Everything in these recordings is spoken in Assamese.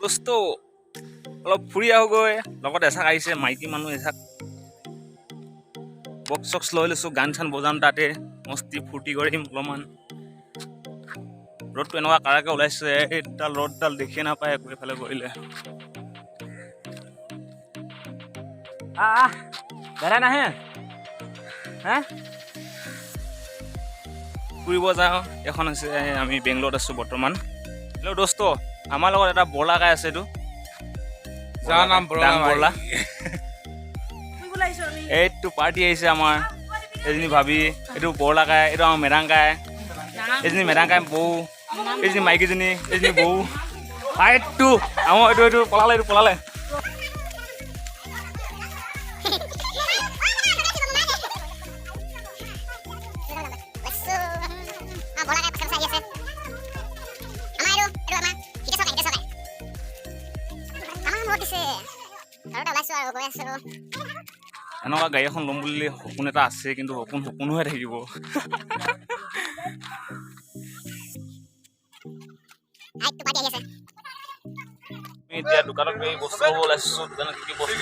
দোস্ত অলপ ফুৰি আহোগৈ লগত এচাক আহিছে মাইকী মানুহ এচাক বক্স চক্স লৈ লৈছোঁ গান চান বজাম তাতে মস্তি ফূৰ্তি কৰিম অলপমান ৰ'দটো এনেকুৱা কাৰাকে ওলাইছে এইডাল ৰ'দডাল দেখিয়ে নাপায় একো এফালে কৰিলে দাদা নাহে হা ফুৰিব যাওঁ এখন আছে আমি বেংগলত আছোঁ বৰ্তমান হেল্ল' দোস্ত আমাৰ লগত এটা বৰলাকাই আছে এইটো যাৰ নাম বৰলা এইটো পাৰ্টি আহিছে আমাৰ এজনী ভাবি এইটো বৰলাকাই এইটো আমাৰ মেৰাংকাই এজনী মেৰাংকাই বৌ এজনী মাইকীজনী এজনী বৌ এইটো আমাৰ এইটো পলালে এনেকুৱা গাড়ী এখন ল'ম বুলি সপোন এটা আছে কিন্তু সপোন হৈ থাকিব এতিয়া দোকানত গৈ বস্তু ল'ব ওলাইছো দোকানত কি বস্তু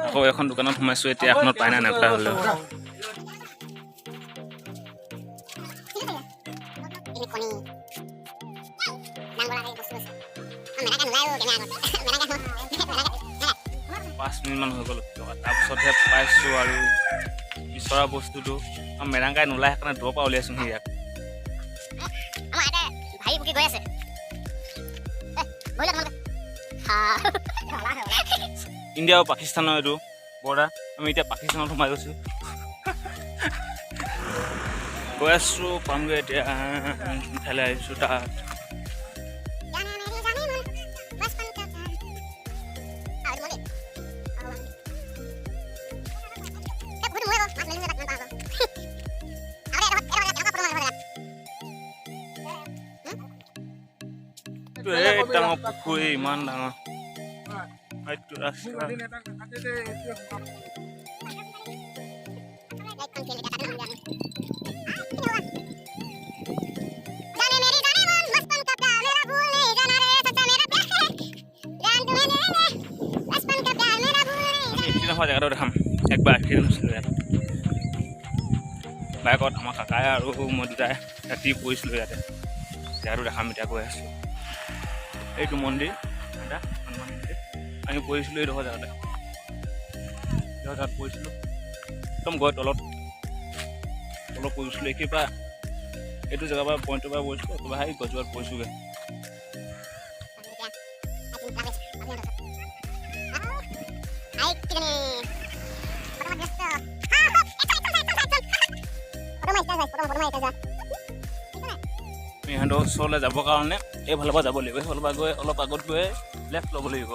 আকৌ এখন দোকানত সোমাইছো এতিয়া এখনত পাই নাই নাপায় হ'লেও পাঁচ মিনিটমান হৈ গ'ল তাৰপিছতহে পাইছোঁ আৰু বিচৰা বস্তুটো মেৰাংকাই নোলাই সেইকাৰণে দূৰৰ পৰা উলিয়াইছোঁ সি ইয়াক ইণ্ডিয়া আৰু পাকিস্তানৰ এইটো বৰ্ডাৰ আমি এতিয়া পাকিস্তানত সোমাই গৈছোঁ গৈ আছোঁ পামগৈ এতিয়া ঠাইলৈ আহিছোঁ তাত ডাঙৰ পুখুৰী ইমান ডাঙৰ জেগাটো দেখাম একবাৰ বাইকত আমাৰ কাকাই আৰু মই দুটাই ৰাতি পৰিছিলোঁ ইয়াতে জেগাটো দেখাম এতিয়া গৈ আছোঁ এইটো মন্দিৰ এটা হনুমান মন্দিৰ আমি পৰিছিলোঁ এইডোখৰ জেগাতে তাত পৰিছিলোঁ একদম গৈ তলত পৰিছিলোঁ এইখিনিৰ পৰা এইটো জেগাৰ পৰা পইণ্টৰ পৰা পৰিছিলোঁ একেবাৰে সেই গছজোপাত পৰিছোঁগৈ ইহঁতৰ ওচৰলৈ যাবৰ কাৰণে এইফালৰ পৰা যাব লাগিব এইফালৰ পৰা গৈ অলপ আগত গৈ লেফ্ট ল'ব লাগিব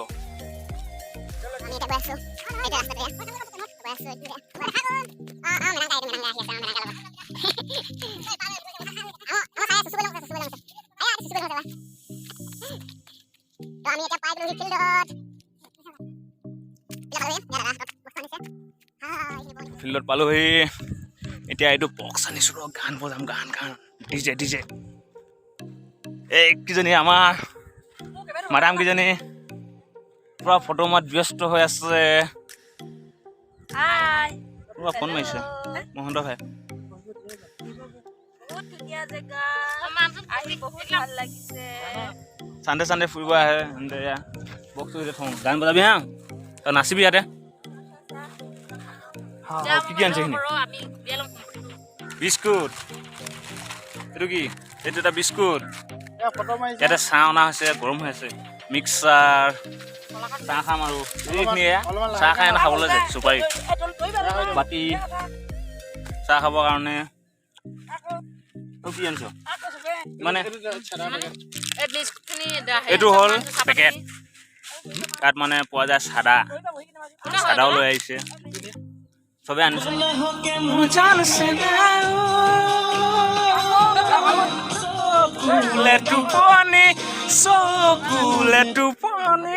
ফিল্ডত পালোহি এতিয়া এইটো বক্স আনিছোঁ ৰ গান বজাম গান ডিজে এইকেইজনী আমাৰ মাদাম কেইজনী পুৰা ফটো মাত ব্যস্ত হৈ আছে পুৰা ফোন মাৰিছে মহন্ত ভাই চানডে ফুৰিব আহে বক্সটো এতিয়া থওঁ গান বজাবি হা তই নাচিবি ইয়াতে কি আনিছে এইখিনি বিস্কুট এইটো কি এইটো এটা বিস্কুট ইয়াতে চাহ অনা হৈছে গৰম হৈ আছে মিক্সাৰ চাহ খাম আৰু এইখিনি চাহ খাই খাবলৈ যায় চুপাৰী বাতি চাহ খাবৰ কাৰণে কি আনিছ মানে এইটো হ'ল পেকেট তাত মানে পোৱা যায় চাদা চাদাও লৈ আহিছে চবে আনিছে টোপনি চকুলে টোপনি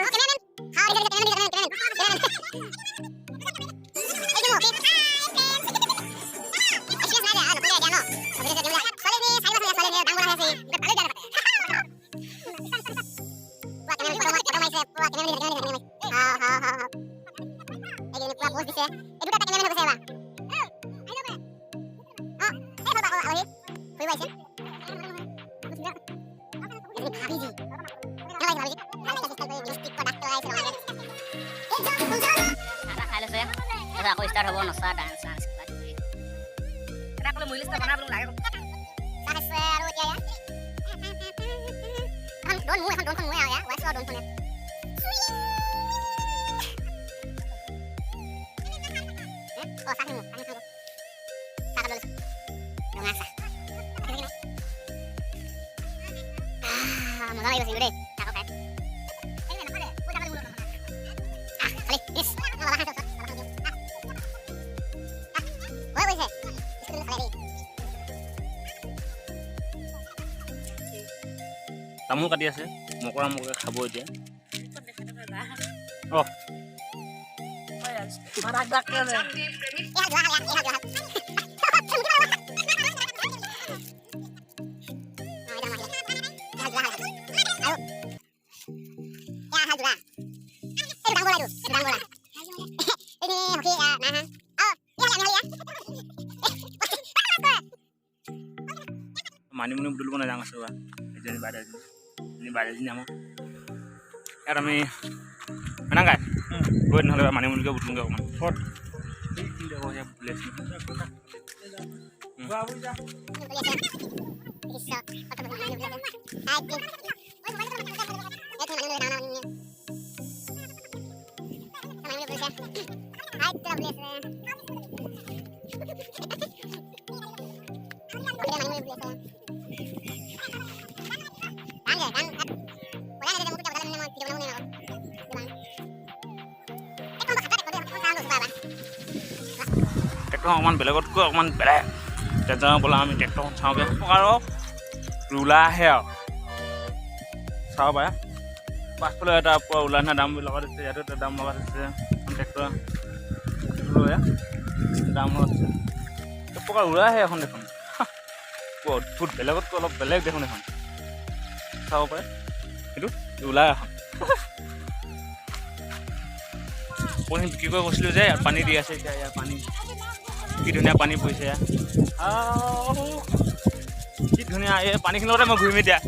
aku start habo nasa dance dance lagi. Kena kalau mulis tak mana belum lagi. Sana seru dia ya. Kan don mu ya. Wasu don mu ya. Oh sakit mu. Sakit dulu. Yang asa. Mau lagi sini deh. Cakep kan? Ini enak deh. Gua jangan dulu. Kali, yes. Malah kan tuh. তামোল কাটি আছে মকৰা মকৰা খাব এতিয়া অ মানিমুনি বুটুল বনাই যাওঁ আছে এজনী বাইদেউজনী আমাৰ ইয়াত আমি এনেকাই গৈ নহ'লে মানিমুনিকে বুটুলগে অকণমান ট্ৰেক্টৰ অকণমান বেলেগতকৈ অকণমান বেলেগ ট্ৰেক্টৰ বোলা আমি ট্ৰেক্টৰখন চাওঁগৈ আৰু ৰুলা আহে আৰু চাব পাৰে পাছফালে এটা পুৰা ওলাই অহা দাম লগাই দিছে ইয়াতো এটা দাম লগাই দিছে ট্ৰেক্টৰ লৈ দাম লগাই দিছে প্ৰকাৰ ওলাই আহে এখন দেখোন বৰ অদ্ভুত বেলেগতকৈ অলপ বেলেগ দেখোন এখন চাব পাৰে সেইটো ওলাই এখন পঢ়ি বিক্ৰী কৰি কৈছিলোঁ যে ইয়াত পানী দি আছে এতিয়া ইয়াত পানী কি ধুনীয়া পানী পৰিছে কি ধুনীয়া এই পানীখিনিৰ লগতে মই ঘূৰিম এতিয়া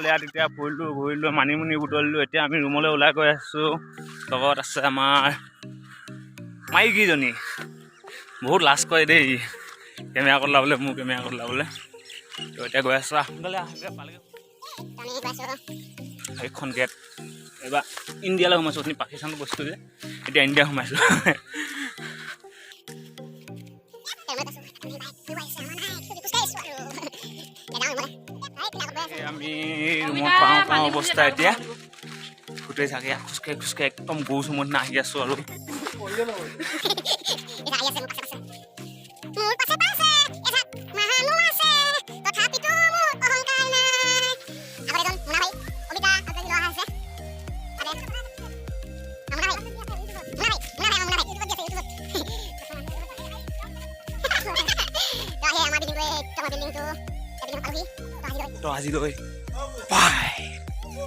ইয়াত এতিয়া ঘূৰিলোঁ মানিমুনি বুটলিলোঁ এতিয়া আমি ৰুমলৈ ওলাই গৈ আছোঁ লগত আছে আমাৰ মাইকীজনী বহুত লাজ কৰে দেই কেমেৰা ক'ত লাবলৈ মোৰ কেমেৰা ক'ত লাবলৈ তো এতিয়া গৈ আছোঁ সোনকালে পালেগৈ সেইখন গেট এইবাৰ ইণ্ডিয়ালৈ সোমাইছোঁ আপুনি পাকিস্তানৰ বস্তু যে এতিয়া ইণ্ডিয়া সোমাইছোঁ আমি ৰুমত পাওঁ অৱস্থা এতিয়া গোটেই চাগে খোজকাঢ়ি একদম গৰু চুমত আহি আছোঁ আৰু তো আজিলৈ বাই